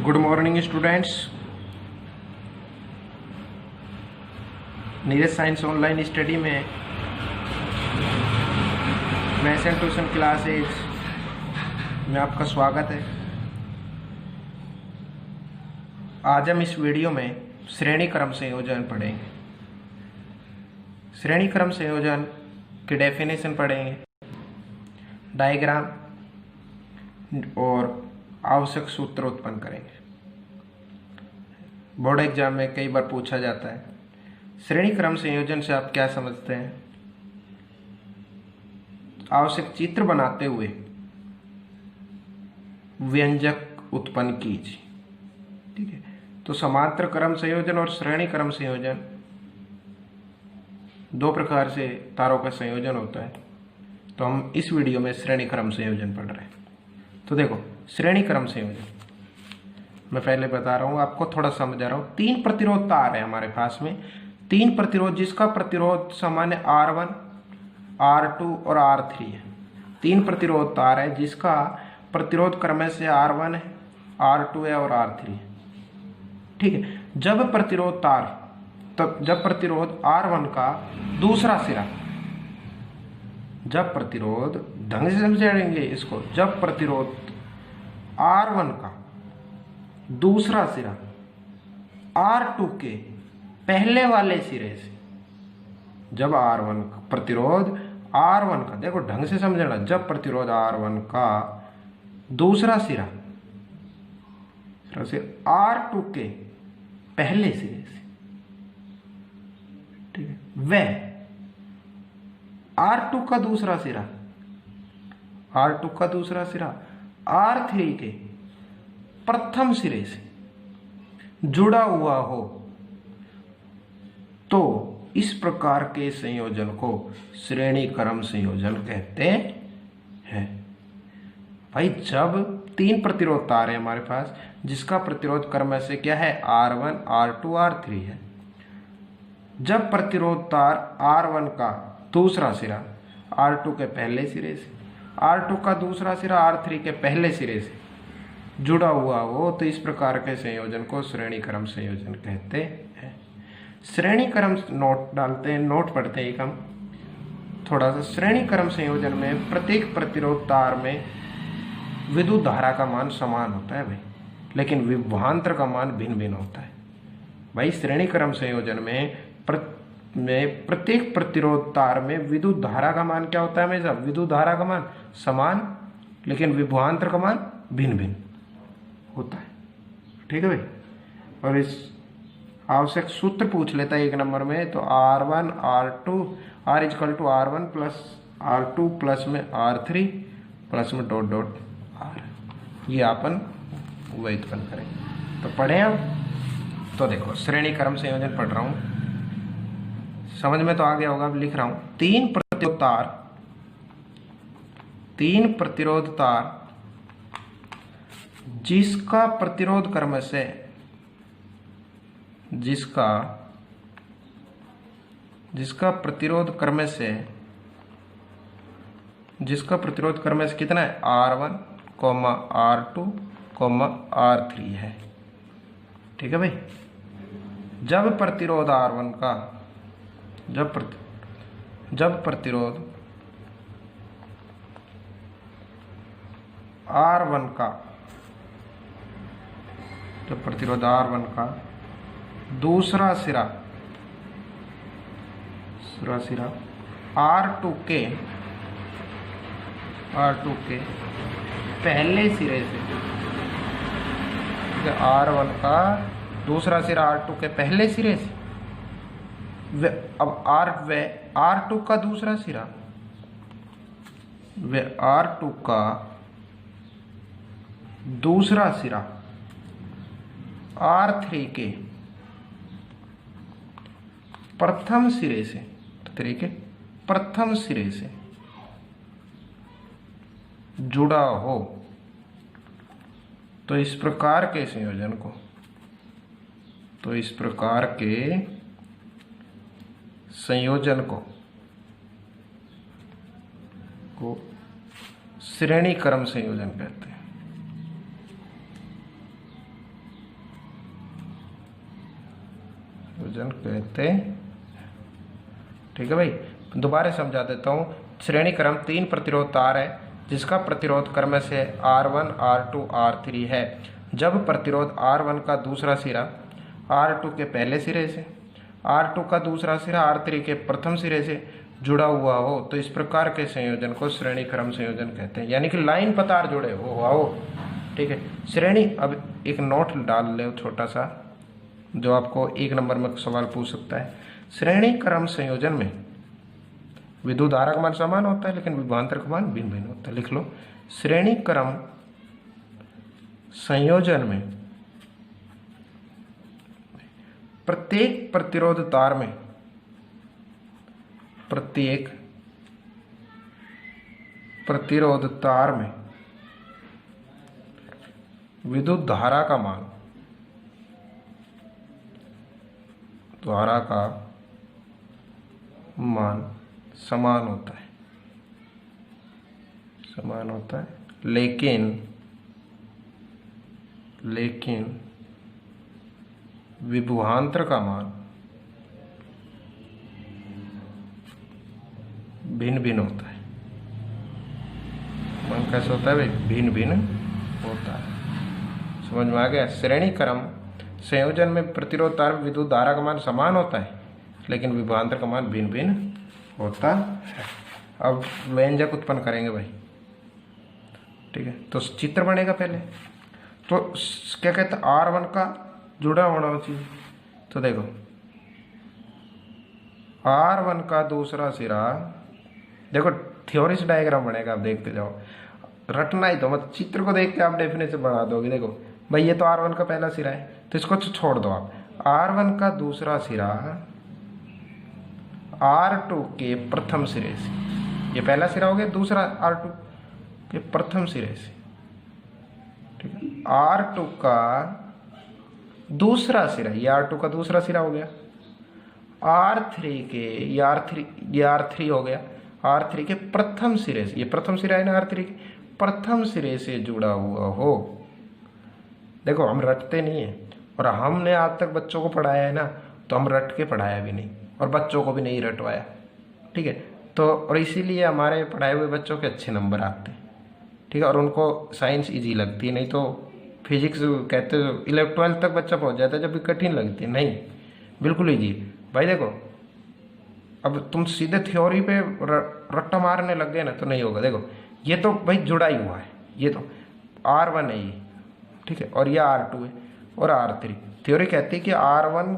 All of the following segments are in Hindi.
Good morning students. Neeraj science online study में मैथ्स एंड ट्यूशन क्लासेज में आपका स्वागत है। आज हम इस वीडियो में श्रेणी क्रम संयोजन पढ़ेंगे। श्रेणी क्रम संयोजन की डेफिनेशन पढ़ेंगे, डायग्राम और आवश्यक सूत्र उत्पन्न करेंगे। बोर्ड एग्जाम में कई बार पूछा जाता है, श्रेणी क्रम संयोजन से आप क्या समझते हैं? आवश्यक चित्र बनाते हुए व्यंजक उत्पन्न कीजिए। ठीक है, तो समांतर क्रम संयोजन और श्रेणी क्रम संयोजन दो प्रकार से तारों का संयोजन होता है। तो हम इस वीडियो में श्रेणी क्रम संयोजन पढ़ रहे हैं। तो देखो, श्रेणी क्रम संयोजन मैं पहले बता रहा हूं, आपको थोड़ा समझा रहा हूं। तीन प्रतिरोध तार है हमारे पास में, तीन प्रतिरोध जिसका प्रतिरोध सामान्य R1, R2 और R3 है। तीन प्रतिरोध तार है जिसका प्रतिरोध क्रम से R1 है, R2 है और R3 है। ठीक है, जब प्रतिरोध तार जब प्रतिरोध R1 का दूसरा सिरा, जब प्रतिरोध ढंग से समझेंगे इसको, जब प्रतिरोध R1 का दूसरा सिरा R2 के पहले वाले सिरे से, जब R1 का प्रतिरोध R1 का, देखो ढंग से समझना, जब प्रतिरोध R1 का दूसरा सिरा R2 के पहले सिरे से, ठीक है, वह R2 का दूसरा सिरा, R2 का दूसरा सिरा R3 के प्रथम सिरे से जुड़ा हुआ हो, तो इस प्रकार के संयोजन को श्रेणी क्रम संयोजन कहते हैं। भाई, जब तीन प्रतिरोध तार है हमारे पास जिसका प्रतिरोध क्रम से क्या है, R1, R2, R3 है। जब प्रतिरोध तार R1 का दूसरा सिरा R2 के पहले सिरे से, R2 का दूसरा सिरा R3 के पहले सिरे से जुड़ा हुआ हो, तो इस प्रकार के संयोजन को श्रेणी क्रम संयोजन कहते हैं। श्रेणी क्रम नोट डालते हैं, नोट पढ़ते हैं एक हम थोड़ा सा। श्रेणी क्रम संयोजन में प्रत्येक प्रतिरोध तार में विद्युत धारा का मान समान होता है भाई, लेकिन विभवांतर का मान भिन्न भिन्न होता है। भाई, श्रेणी क्रम संयोजन में प्रत्येक प्रतिरोध तार में विद्युत धारा का मान क्या होता है? हमेशा विद्युत धारा का मान समान, लेकिन विभवांतर का मान भिन्न भिन्न होता है। ठीक है भाई, और इस आवश्यक सूत्र पूछ लेता है एक नंबर में, तो R1 R2 R equal to R1 plus R2 plus में R3 प्लस में डॉट डॉट R, ये अपन वही उत्पन्न करेंगे। तो पढ़े हम, तो देखो श्रेणी क्रम संयोजन पढ़ रहा हूं, समझ में तो आ गया होगा। अब लिख रहा हूं, तीन प्रतिरोध तार जिसका प्रतिरोध क्रम से, जिसका प्रतिरोध क्रम से कितना है, R1, R2, R3 है। ठीक है भाई, जब प्रतिरोध R1 का, जब प्रतिरोध R1 का, जब प्रतिरोध R1 का दूसरा सिरा R2 के पहले सिरे से, R1 का दूसरा सिरा R2 के पहले सिरे से, अब R2 का दूसरा सिरा R2 का दूसरा सिरा R3 के प्रथम सिरे से जुड़ा हो, तो इस प्रकार के संयोजन को श्रेणी क्रम संयोजन कहते हैं। संयोजन कहते। ठीक है भाई, दोबारा समझा देता हूँ। श्रेणी क्रम 3 प्रतिरोध तार है जिसका प्रतिरोध क्रम से R1, R2, R3 है। जब प्रतिरोध R1 का दूसरा सिरा R2 के पहले सिरे से, R2 का दूसरा सिरा R3 के प्रथम सिरे से जुड़ा हुआ हो तो इस प्रकार के संयोजन को श्रेणी क्रम संयोजन कहते हैं। यानी कि लाइन पतार जुड़े हो। ठीक है, श्रेणी। अब एक नोट डाल ले छोटा सा, जो आपको 1 नंबर में सवाल पूछ सकता है। श्रेणी क्रम संयोजन में विद्युत धारा का मान समान होता है लेकिन विभवांतर का मान भिन्न भिन्न होता है। लिख लो, श्रेणी क्रम संयोजन में प्रत्येक प्रतिरोध तार में विद्युत धारा का मान समान होता है लेकिन विभवांतर का मान भिन्न भिन्न होता है। मान कैसे होता है भाई? भिन्न भिन्न होता है। समझ में आ गया? श्रेणी क्रम संयोजन में प्रतिरोध तार में विद्युत धारा का मान समान होता है लेकिन विभवांतर का मान भिन्न भिन्न होता है। अब व्यंजक उत्पन्न करेंगे भाई। ठीक है, तो चित्र बनेगा पहले। तो क्या कहते हैं? R1 का जुड़ा होना चाहिए। तो देखो, R1 का दूसरा सिरा, देखो थ्योरी से डायग्राम बनेगा, आप देखते जाओ, रटना ही तो मत, चित्र को देख के आप डेफिनेशन बना दोगे। देखो भाई, ये तो R1 का पहला सिरा है तो इसको छोड़ दो आप। R1 का दूसरा सिरा R2 के प्रथम सिरे से, ये पहला सिरा हो गया, दूसरा R2 के प्रथम सिरे से। ठीक है, R2 का दूसरा सिरा, ये R2 का दूसरा सिरा हो गया। R3 के, ये R3 हो गया, R3 के प्रथम सिरे से, ये प्रथम सिरा है ना, R3 के प्रथम सिरे से जुड़ा हुआ हो। देखो हम रटते नहीं है, और हमने आज तक बच्चों को पढ़ाया है ना, तो हम रट के पढ़ाया भी नहीं और बच्चों को भी नहीं रटवाया। ठीक है, तो और इसीलिए हमारे पढ़ाए हुए बच्चों के अच्छे नंबर आते हैं। ठीक है, और उनको साइंस इजी लगती है, नहीं तो फिजिक्स कहते 11-12 तक बच्चा पहुंच जाता है जब भी कठिन लगती है। नहीं, बिल्कुल इजी भाई। देखो अब तुम सीधे थ्योरी पे रट्टा मारने लग गए ना तो नहीं होगा। देखो ये तो भाई जुड़ा ही हुआ है, ये तो R1 है ये। ठीक है, और ये R2 है और R3। थ्योरी कहती है कि R1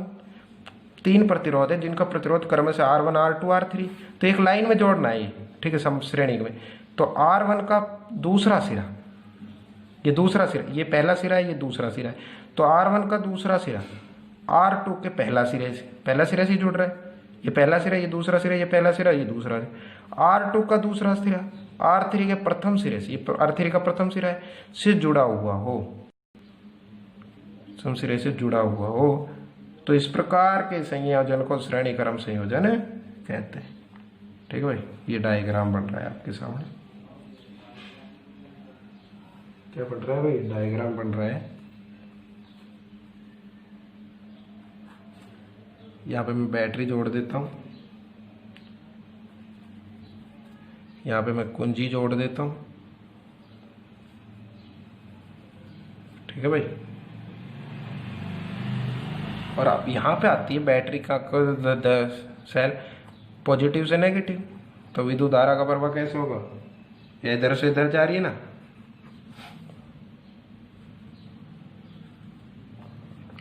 3 प्रतिरोध है जिनका प्रतिरोध क्रम से R1, R2, R3, तो एक लाइन में जोड़ना है ये। ठीक है, सम श्रेणी में। तो R1 का दूसरा सिरा, ये दूसरा सिरा, ये पहला सिरा है, ये दूसरा सिरा है, तो R1 का दूसरा सिरा R2 के पहला सिरे से जुड़ रहा है। ये पहला सिरा, ये दूसरा सिरा, ये पहला सिरा, ये दूसरा सिरा। R2 का दूसरा सिरा R3 के प्रथम सिरे से, ये R3 का प्रथम सिरा है, से जुड़ा हुआ हो, सिरे से जुड़ा हुआ हो, तो इस प्रकार के संयोजन को श्रेणी क्रम संयोजन कहते हैं। ठीक है भाई, ये डायग्राम बन रहा है आपके सामने। क्या बन रहा है भाई? डायग्राम बन रहा है। यहाँ पे मैं बैटरी जोड़ देता हूँ, यहाँ पे मैं कुंजी जोड़ देता हूँ। ठीक है भाई, और अब यहाँ पे आती है बैटरी का सेल पॉजिटिव से नेगेटिव, तो विद्युत धारा का प्रवाह कैसे होगा? ये इधर से इधर जा रही है ना,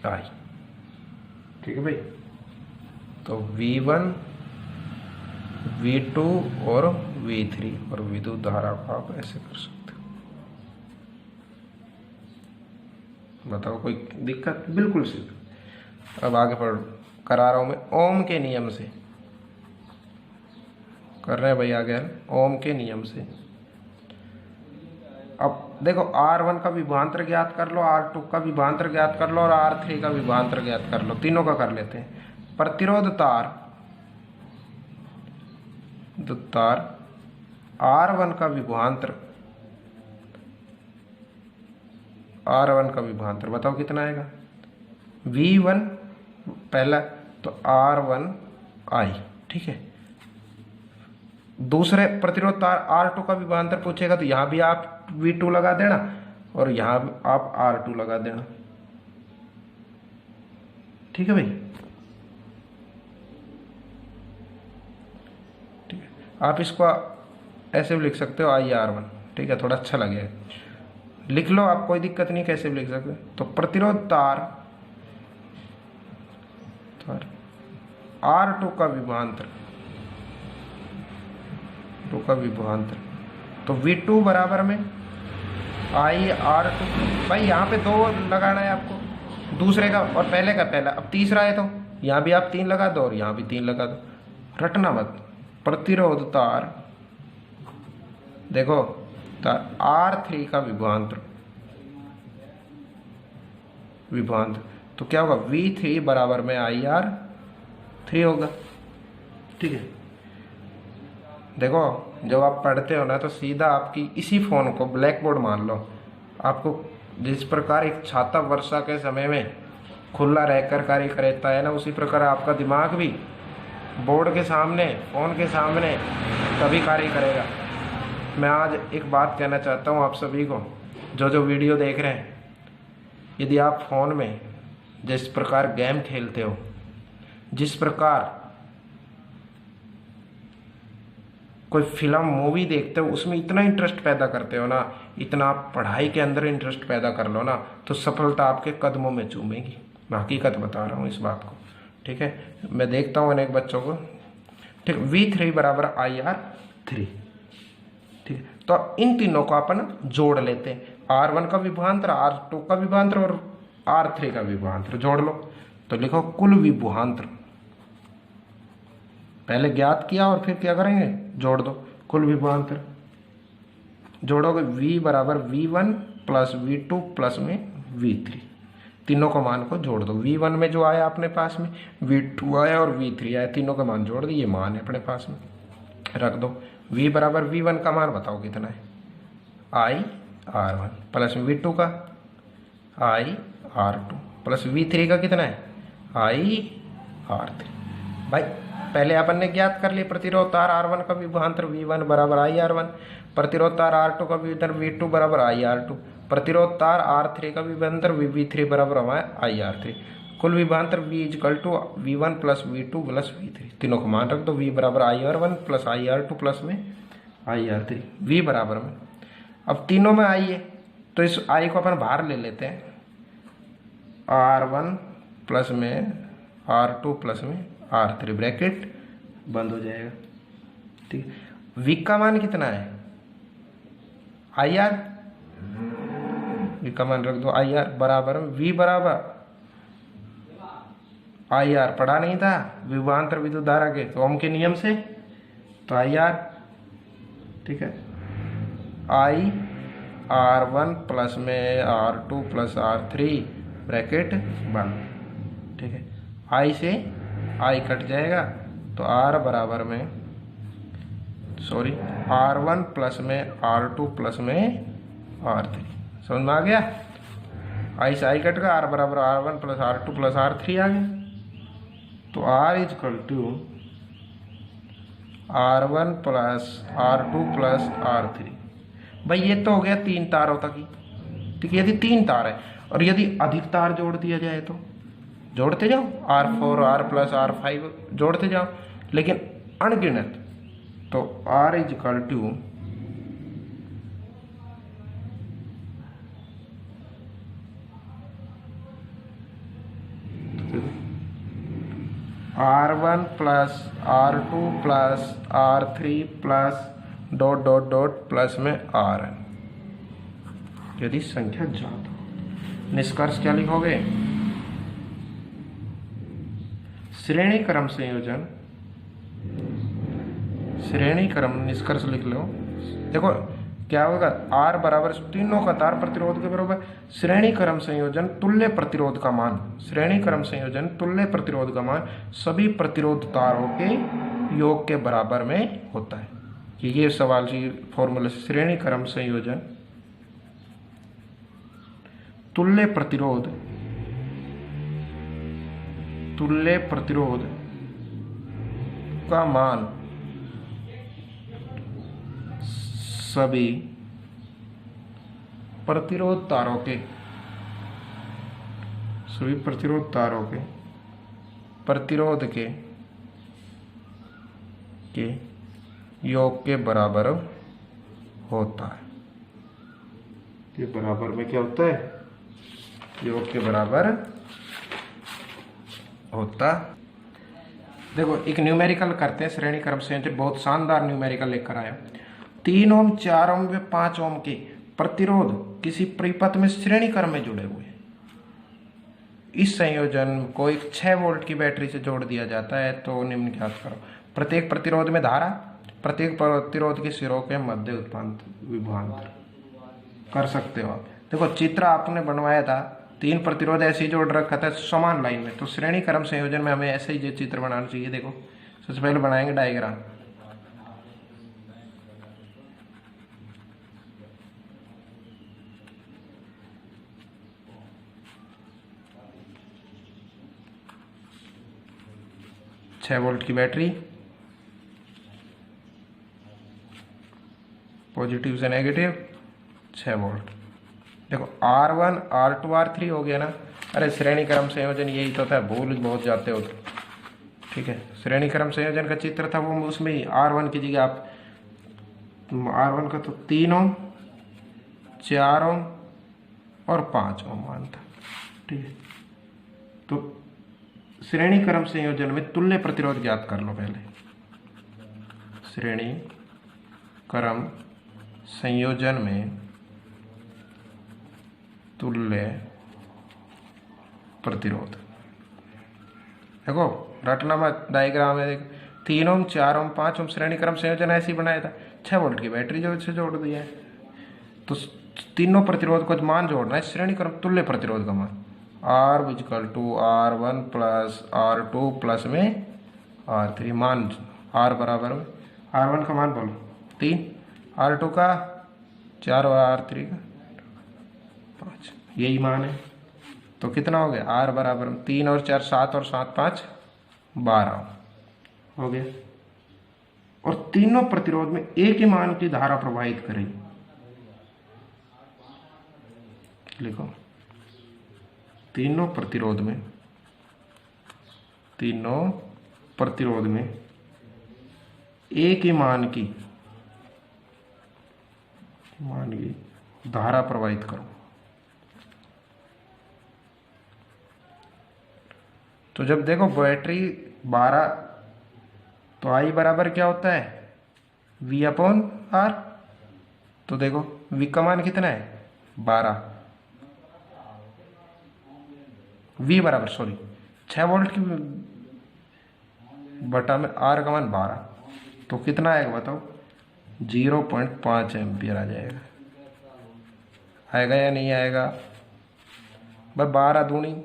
आई। ठीक है भाई, तो V1, V2 और V3, और विद्युत धारा को आप ऐसे कर सकते हो। बताओ कोई दिक्कत? बिल्कुल सीधा। अब आगे करा रहा हूं मैं ओम के नियम से, कर रहे हैं भाई आगे ओम के नियम से। अब देखो R1 का विभवांतर ज्ञात कर लो, R2 का विभवांतर ज्ञात कर लो और R3 का विभवांतर ज्ञात कर लो, तीनों का कर लेते हैं। प्रतिरोध तार R1 का विभवांतर बताओ कितना आएगा? V1 पहला, तो R1I, ठीक है। दूसरे प्रतिरोध तार R2 का विभवांतर पूछेगा तो यहाँ भी आप V2 लगा देना और यहाँ आप R2 लगा देना, ठीक है भाई। ठीक है, आप इसको ऐसे भी लिख सकते हो IR1, ठीक है, थोड़ा अच्छा लगेगा, लिख लो आप, कोई दिक्कत नहीं, कैसे भी लिख सकते हो। तो प्रतिरोध तार R2 का विभवांतर, तो V2 बराबर में IR2। भाई यहाँ पे 2 लगाना है आपको, दूसरे का और पहले का पहला, अब तीसरा है तो यहाँ भी आप 3 लगा दो और यहाँ भी 3 लगा दो, रटना मत। प्रतिरोध तार, देखो तार R3 का विभवांतर, तो क्या होगा, V3 बराबर में IR3 होगा, ठीक है। देखो जब आप पढ़ते हो ना तो सीधा आपकी इसी फोन को ब्लैक बोर्ड मान लो, आपको जिस प्रकार एक छाता वर्षा के समय में खुला रहकर कार्य करता है ना, उसी प्रकार आपका दिमाग भी बोर्ड के सामने, फोन के सामने तभी कार्य करेगा। मैं आज एक बात कहना चाहता हूँ आप सभी को, जो वीडियो देख रहे हैं, यदि आप फोन में जिस प्रकार गेम खेलते हो, जिस प्रकार कोई फिल्म मूवी देखते हो, उसमें इतना इंटरेस्ट पैदा करते हो ना, इतना आप पढ़ाई के अंदर इंटरेस्ट पैदा कर लो ना, तो सफलता आपके कदमों में चूमेगी। मैं हकीकत बता रहा हूँ इस बात को, ठीक है। मैं देखता हूँ अनेक बच्चों को, ठीक, V3 बराबर IR3, ठीक है। तो इन तीनों को अपन जोड़ लेते हैं, R1 का विभवांतर, R2 का विभवांतर और R3 का विभवांतर जोड़ लो। तो लिखो कुल विभवांतर, पहले ज्ञात किया और फिर क्या करेंगे, जोड़ दो। कुल विभवांतर जोड़ोगे, V बराबर V1 प्लस V2 प्लस में V3, तीनों का मान को जोड़ दो। V1 में जो आया अपने पास में, V2 आया और V3 आया, तीनों का मान जोड़ दिए, मान है अपने पास में, रख दो। V बराबर V1 का मान बताओ कितना है, IR1 प्लस V2 का IR2 प्लस V3 का कितना है, IR3। भाई पहले अपन ने ज्ञात कर लिया प्रतिरोध तार R1 का विभवांतर V1 बराबर IR1, प्रतिरोध तार R2 का विभवांतर V2 बराबर IR2, प्रतिरोध तार R3 का विभवांतर V3 बराबर IR3। कुल विभवांतर V equal to V1 plus V2 plus V3, तीनों को मान रख दो। V बराबर IR1 प्लस IR2 प्लस में IR3, V बराबर में, अब तीनों में I है तो इस I को अपन बाहर ले लेते हैं, R1 प्लस में R2 प्लस में R3, ब्रैकेट बंद हो जाएगा, ठीक है। V का मान कितना है, IR, V का मान रख दो IR बराबर में V बराबर IR, पढ़ा नहीं था विभवांतर विद्युत धारा के, तो ओम के नियम से, तो IR, ठीक है, IR1 प्लस में R2 प्लस R3, ब्रैकेट बंद, ठीक है। I से I कट जाएगा तो R बराबर में, सॉरी, R1 प्लस में R2 प्लस में R3, समझ में आ गया। I से I कट गया, R बराबर R1 plus R2 plus R3 आ गया, तो R is equal to R1 plus R2 plus R3। भाई ये तो हो गया 3 तारों तक ही, ठीक है। यदि 3 तार है और यदि अधिक तार जोड़ दिया जाए तो जोड़ते जाओ, R4 R प्लस R5 जोड़ते जाओ, लेकिन अनगिनत, तो R is equal to R1 plus R2 plus R3 plus dot dot dot plus में Rn, यदि संख्या ज्ञात हो। निष्कर्ष क्या लिखोगे, श्रेणी क्रम संयोजन, श्रेणी क्रम, निष्कर्ष लिख लो। देखो क्या होगा, R बराबर तीनों का तार प्रतिरोध के बराबर, श्रेणी क्रम संयोजन तुल्य प्रतिरोध का मान, श्रेणी क्रम संयोजन तुल्य प्रतिरोध का मान सभी प्रतिरोध तारों के योग के बराबर में होता है। ये सवाल की फॉर्मूला, श्रेणी क्रम संयोजन तुल्य प्रतिरोध तुल्य प्रतिरोध का मान सभी प्रतिरोध तारों के प्रतिरोध के योग के बराबर होता है। ये बराबर में क्या होता है? योग के बराबर होता। देखो एक न्यूमेरिकल करते हैं, श्रेणी क्रम संयोजन, बहुत शानदार न्यूमेरिकल लेकर आया। 3 ओम 4 ओम व 5 ओम के प्रतिरोध किसी परिपथ में श्रेणी क्रम में जुड़े हुए हैं। इस संयोजन को एक 6 वोल्ट की बैटरी से जोड़ दिया जाता है। तो निम्न ज्ञात करो। प्रत्येक प्रतिरोध में धारा, प्रत्येक प्रतिरोध के सिरों के मध्य विभवांतर कर सकते हो आप। देखो चित्र आपने बनवाया था, 3 प्रतिरोध ऐसे ही जोड़ रखा था समान लाइन में, तो श्रेणी क्रम संयोजन में हमें ऐसे ही चित्र बनाना चाहिए। देखो सबसे पहले बनाएंगे डायग्राम। छह वोल्ट की बैटरी, पॉजिटिव से नेगेटिव 6 वोल्ट। देखो R1 R2 R3 हो गया ना। अरे श्रेणी क्रम संयोजन यही तो था, भूल बहुत जाते हो तो। ठीक है, श्रेणी क्रम संयोजन का चित्र था वो, उसमें ही R1 की जगह आप R1 का तो 3 ओम 4 ओम और 5 ओम मान था। ठीक है, तो श्रेणी क्रम संयोजन में तुल्य प्रतिरोध ज्ञात कर लो पहले। श्रेणी क्रम संयोजन में तुल्य प्रतिरोध, देखो रटना मत, डायग्राम है। देखो 3 ओम 4 ओम 5 ओम श्रेणी क्रम संयोजन ऐसे ही बनाया था। 6 वोल्ट की बैटरी जो इसे जोड़ दिया है, तो तीनों प्रतिरोध को मान जोड़ना है श्रेणी क्रम तुल्य प्रतिरोध का मान। R equal to R1 plus R2 plus में R3, मान R बराबर में R1 का मान बोलो 3, R2 का 4 और R3 का 5, यही मान है। तो कितना हो गया? R बराबर में 3 और 4 7 और 7 5 12 हो गया। और तीनों प्रतिरोध में एक ही मान की धारा प्रवाहित करेगी। लिखो तीनों प्रतिरोध में एक ही मान की धारा प्रवाहित करो। तो जब देखो बैटरी 12, तो I बराबर क्या होता है? V upon R। तो देखो V का मान कितना है? 12। V बराबर 6 वोल्ट की बटा में R का मान 12, तो कितना आएगा बताओ? 0.5 एम्पियर आ जाएगा। आएगा या नहीं आएगा? भाई 12 दूनी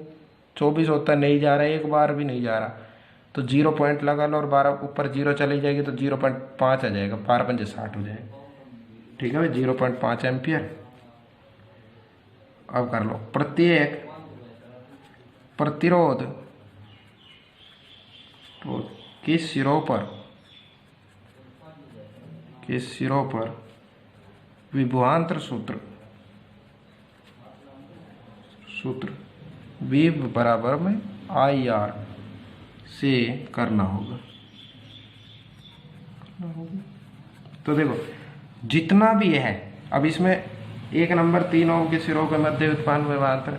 24 होता, नहीं जा रहा है, एक बार भी नहीं जा रहा, तो 0 पॉइंट लगा लो और 12 ऊपर 0 चली जाएगी तो 0.5 आ जाएगा, 12 पंजे 60 हो जाएगा। ठीक है भाई, 0.5 एम्पियर। अब कर लो, प्रत्येक प्रतिरोध के सिरों पर विभवांतर सूत्र V बराबर में IR से करना होगा। तो देखो जितना भी है, अब इसमें 1 नंबर 3 ओम के सिरों के मध्य उत्पन्न विभवांतर,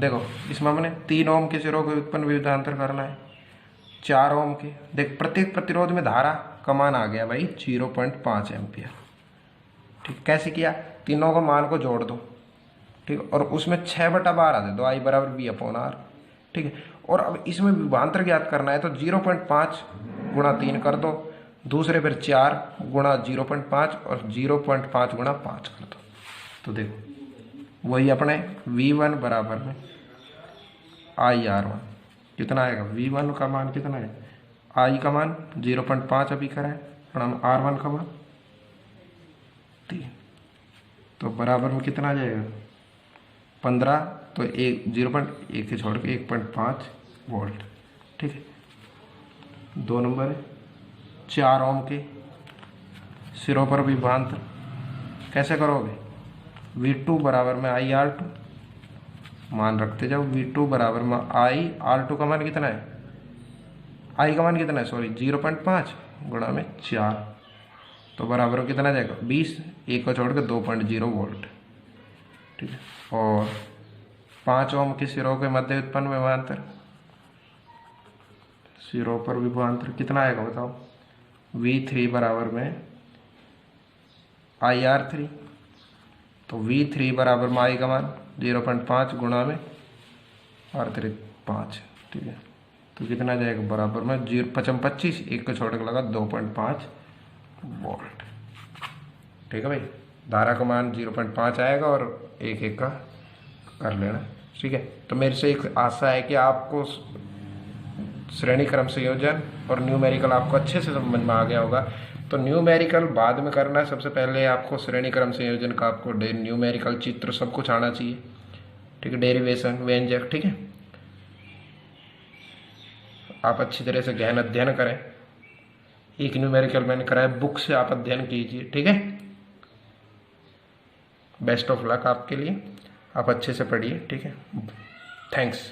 देखो इसमें हमने 3 ओम के सिरों के उत्पन्न विभवांतर करना है, 4 ओम के। देख प्रत्येक प्रतिरोध में धारा का मान आ गया भाई 0.5 एम्पियर। ठीक, कैसे किया? तीनों को मान को जोड़ दो, ठीक, और उसमें 6/12 दे दो, I बराबर V अपॉन R। ठीक है, और अब इसमें विभवांतर ज्ञात करना है, तो 0.5 गुणा 3 कर दो, दूसरे फिर 4 गुणा 0.5 और 0.5 गुणा 5 कर दो। तो देखो वही अपने V1 बराबर में IR1 कितना आएगा? V1 का मान कितना है? I का मान 0.5 अभी करा है, और हम R1 का मान 3, तो बराबर में कितना आ जाएगा? 15। तो 0.1 के छोड़ के 1.5 वोल्ट। ठीक है। 2 नंबर है 4 ओम के सिरों पर विभवांतर कैसे करोगे? V2 बराबर में IR2 मान रखते जाओ। V2 बराबर में IR2 का मान कितना है? I का मान कितना है? सॉरी 0.5 गुणा में 4 तो बराबर कितना जाएगा? 20। एक को छोड़ के 2.0 वोल्ट। ठीक है। और 5 ओम के सिरों के मध्य उत्पन्न विभवांतर, सिरों पर विभवांतर कितना आएगा बताओ? V3 बराबर में IR3 तो V3 बराबर में I का मान 0.5 गुणा में R3 5। ठीक है। तो कितना जाएगा? बराबर में 0.25 एक को छोड़ के लगा 2.5 वोल्ट। ठीक है भाई, धारा का मान 0.5 आएगा और एक का कर लेना। ठीक है। तो मेरे से एक आशा है कि आपको श्रेणी क्रम संयोजन और न्यूमेरिकल आपको अच्छे से समझ में आ गया होगा। तो न्यूमेरिकल बाद में करना है, सबसे पहले आपको श्रेणी क्रम संयोजन का आपको न्यूमेरिकल चित्र सब कुछ आना चाहिए। ठीक है। डेरिवेशन, व्यंजक। ठीक है। आप अच्छी तरह से गहन अध्ययन करें। एक न्यूमेरिकल मैंने कराया, बुक से आप अध्ययन कीजिए। ठीक है। बेस्ट ऑफ लक आपके लिए, आप अच्छे से पढ़िए। ठीक है। थैंक्स।